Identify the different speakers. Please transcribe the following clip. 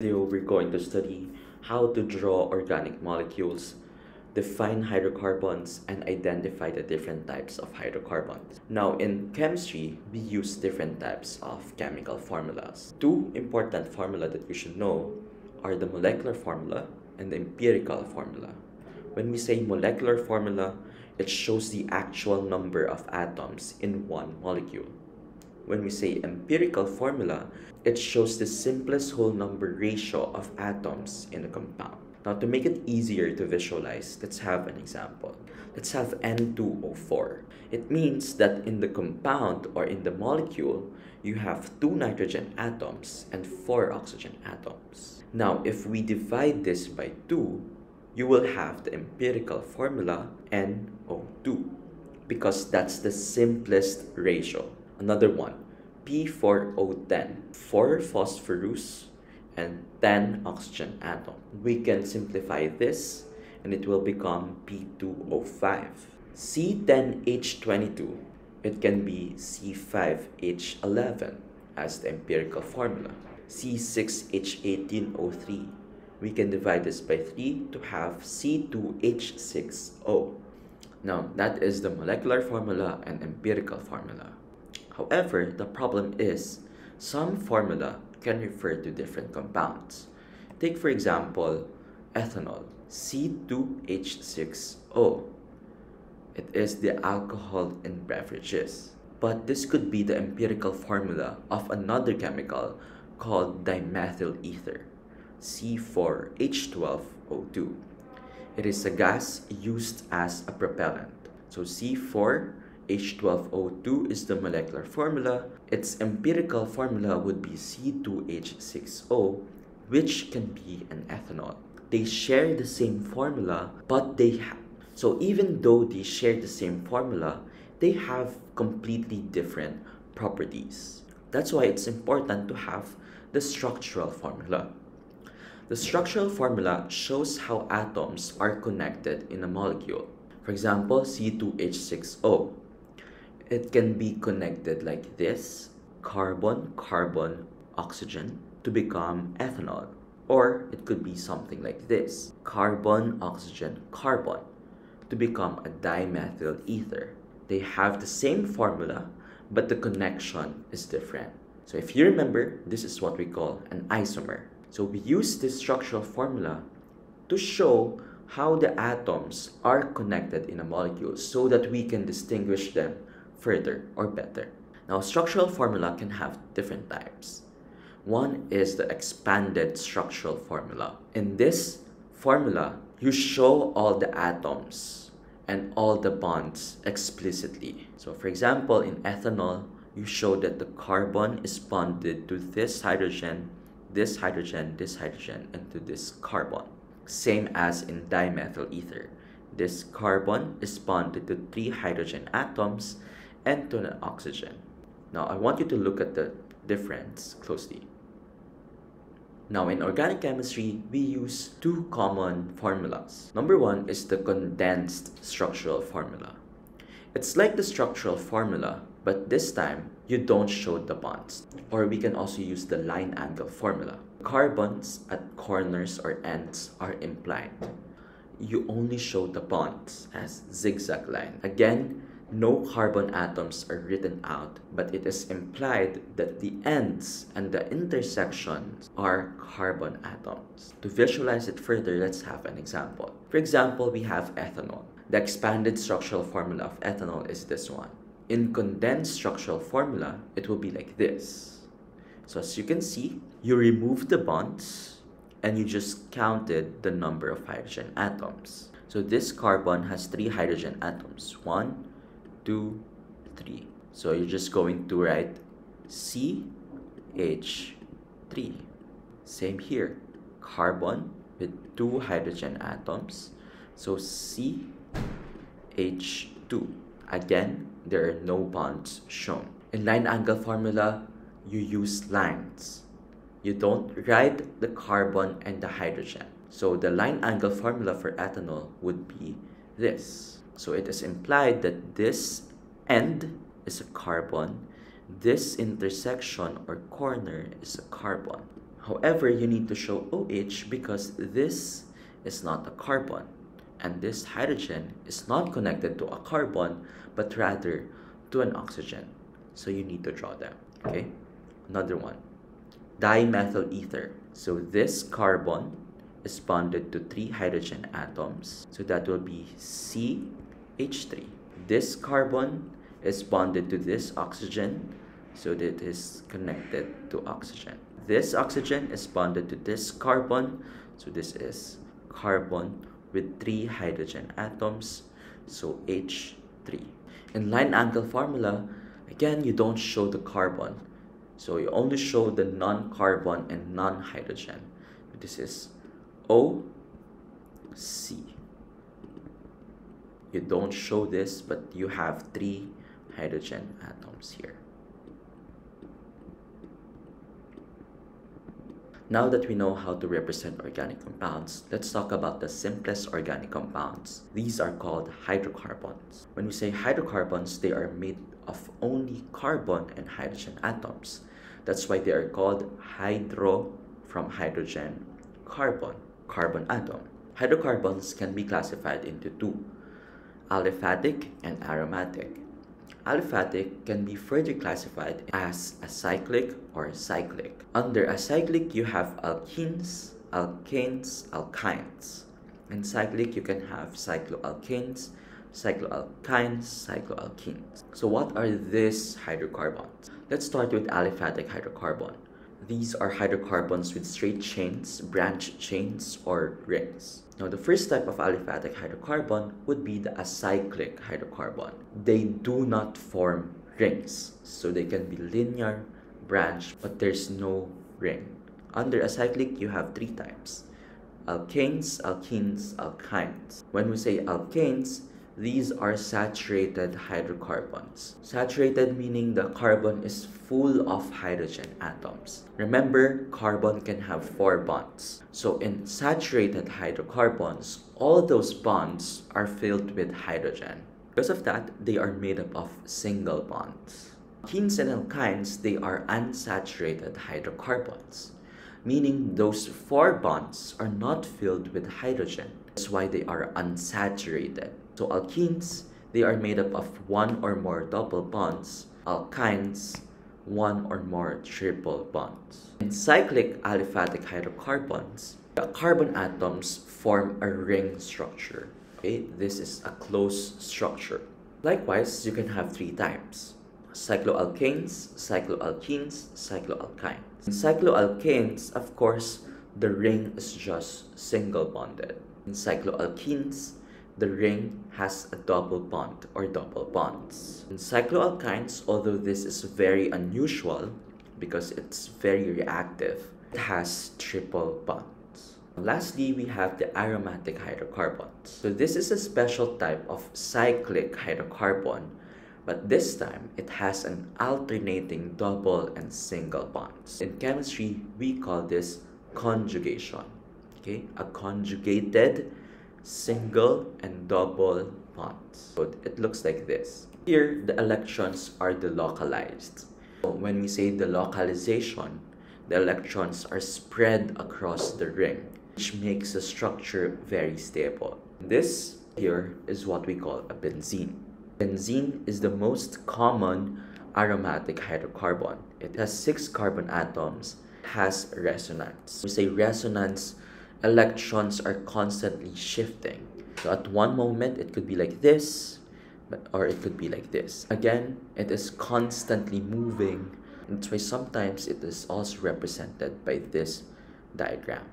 Speaker 1: Video, we're going to study how to draw organic molecules, define hydrocarbons, and identify the different types of hydrocarbons. Now, in chemistry, we use different types of chemical formulas. Two important formulas that you should know are the molecular formula and the empirical formula. When we say molecular formula, it shows the actual number of atoms in one molecule. When we say empirical formula, it shows the simplest whole number ratio of atoms in a compound. Now, to make it easier to visualize, let's have an example. Let's have N2O4. It means that in the compound or in the molecule, you have 2 nitrogen atoms and 4 oxygen atoms. Now, if we divide this by 2, you will have the empirical formula NO2 because that's the simplest ratio. Another one, P4O10, 4 phosphorus and 10 oxygen atom. We can simplify this and it will become P2O5. C10H22, it can be C5H11 as the empirical formula. C6H18O3, we can divide this by 3 to have C2H6O. Now, that is the molecular formula and empirical formula. However, the problem is, some formula can refer to different compounds. Take for example, ethanol, C2H6O. It is the alcohol in beverages. But this could be the empirical formula of another chemical called dimethyl ether, C4H12O2. It is a gas used as a propellant. So C4H12O2 is the molecular formula. Its empirical formula would be C2H6O, which can be an ethanol. They share the same formula, but so even though they share the same formula, they have completely different properties. That's why it's important to have the structural formula. The structural formula shows how atoms are connected in a molecule. For example, C2H6O. It can be connected like this, carbon, carbon, oxygen, to become ethanol. Or it could be something like this, carbon, oxygen, carbon, to become a dimethyl ether. They have the same formula, but the connection is different. So if you remember, this is what we call an isomer. So we use this structural formula to show how the atoms are connected in a molecule so that we can distinguish them further or better. Now, structural formula can have different types. One is the expanded structural formula. In this formula, you show all the atoms and all the bonds explicitly. So for example, in ethanol, you show that the carbon is bonded to this hydrogen, this hydrogen, this hydrogen, and to this carbon. Same as in dimethyl ether. This carbon is bonded to 3 hydrogen atoms and to an oxygen. Now, I want you to look at the difference closely. Now, in organic chemistry, we use 2 common formulas. Number 1 is the condensed structural formula. It's like the structural formula, but this time, you don't show the bonds. Or we can also use the line angle formula. Carbons at corners or ends are implied. You only show the bonds as zigzag line. Again, no carbon atoms are written out, but it is implied that the ends and the intersections are carbon atoms. To visualize it further, let's have an example. For example, we have ethanol. The expanded structural formula of ethanol is this one. In condensed structural formula, it will be like this. So as you can see, you remove the bonds and you just counted the number of hydrogen atoms. So this carbon has 3 hydrogen atoms. 1, 2, 3. So you're just going to write CH3. Same here. Carbon with 2 hydrogen atoms. So CH2. Again, there are no bonds shown. In line angle formula, you use lines. You don't write the carbon and the hydrogen. So the line angle formula for ethanol would be this. So it is implied that this end is a carbon, this intersection or corner is a carbon. However, you need to show OH because this is not a carbon, and this hydrogen is not connected to a carbon but rather to an oxygen. So you need to draw them. Okay, another one, dimethyl ether. So this carbon is bonded to 3 hydrogen atoms, so that will be CH3. This carbon is bonded to this oxygen, so that it is connected to oxygen. This oxygen is bonded to this carbon, so this is carbon with 3 hydrogen atoms, so H3. In line angle formula, again, you don't show the carbon, so you only show the non-carbon and non-hydrogen. This is OC. You don't show this, but you have 3 hydrogen atoms here. Now that we know how to represent organic compounds, let's talk about the simplest organic compounds. These are called hydrocarbons. When we say hydrocarbons, they are made of only carbon and hydrogen atoms. That's why they are called hydro from hydrogen, carbon, carbon atom. Hydrocarbons can be classified into 2, aliphatic and aromatic. Aliphatic can be further classified as acyclic or cyclic. Under acyclic, you have alkenes, alkanes, alkynes. In cyclic, you can have cycloalkanes, cycloalkynes, cycloalkenes. So what are these hydrocarbons? Let's start with aliphatic hydrocarbon. These are hydrocarbons with straight chains, branched chains, or rings. Now, the first type of aliphatic hydrocarbon would be the acyclic hydrocarbon. They do not form rings, so they can be linear, branched, but there's no ring. Under acyclic, you have 3 types: alkanes, alkenes, alkynes. When we say alkanes, these are saturated hydrocarbons. Saturated meaning the carbon is full of hydrogen atoms. Remember, carbon can have 4 bonds. So in saturated hydrocarbons, all those bonds are filled with hydrogen. Because of that, they are made up of single bonds. Alkenes and alkynes, they are unsaturated hydrocarbons, meaning those 4 bonds are not filled with hydrogen. That's why they are unsaturated. So alkenes, they are made up of 1 or more double bonds. Alkynes, 1 or more triple bonds. In cyclic aliphatic hydrocarbons, the carbon atoms form a ring structure. Okay, this is a closed structure. Likewise, you can have 3 types: cycloalkanes, cycloalkenes, cycloalkynes. In cycloalkanes, of course, the ring is just single bonded. In cycloalkenes, the ring has a double bond or double bonds. In cycloalkynes, although this is very unusual because it's very reactive, it has triple bonds. Lastly, we have the aromatic hydrocarbons. So this is a special type of cyclic hydrocarbon, but this time it has an alternating double and single bonds. In chemistry, we call this conjugation. Okay, a conjugated single and double bonds. So it looks like this. Here, the electrons are delocalized. So when we say delocalization, the electrons are spread across the ring, which makes the structure very stable. This here is what we call a benzene. Benzene is the most common aromatic hydrocarbon. It has 6 carbon atoms, has resonance. When we say resonance, electrons are constantly shifting. So at one moment, it could be like this, or it could be like this. Again, it is constantly moving. That's why sometimes it is also represented by this diagram.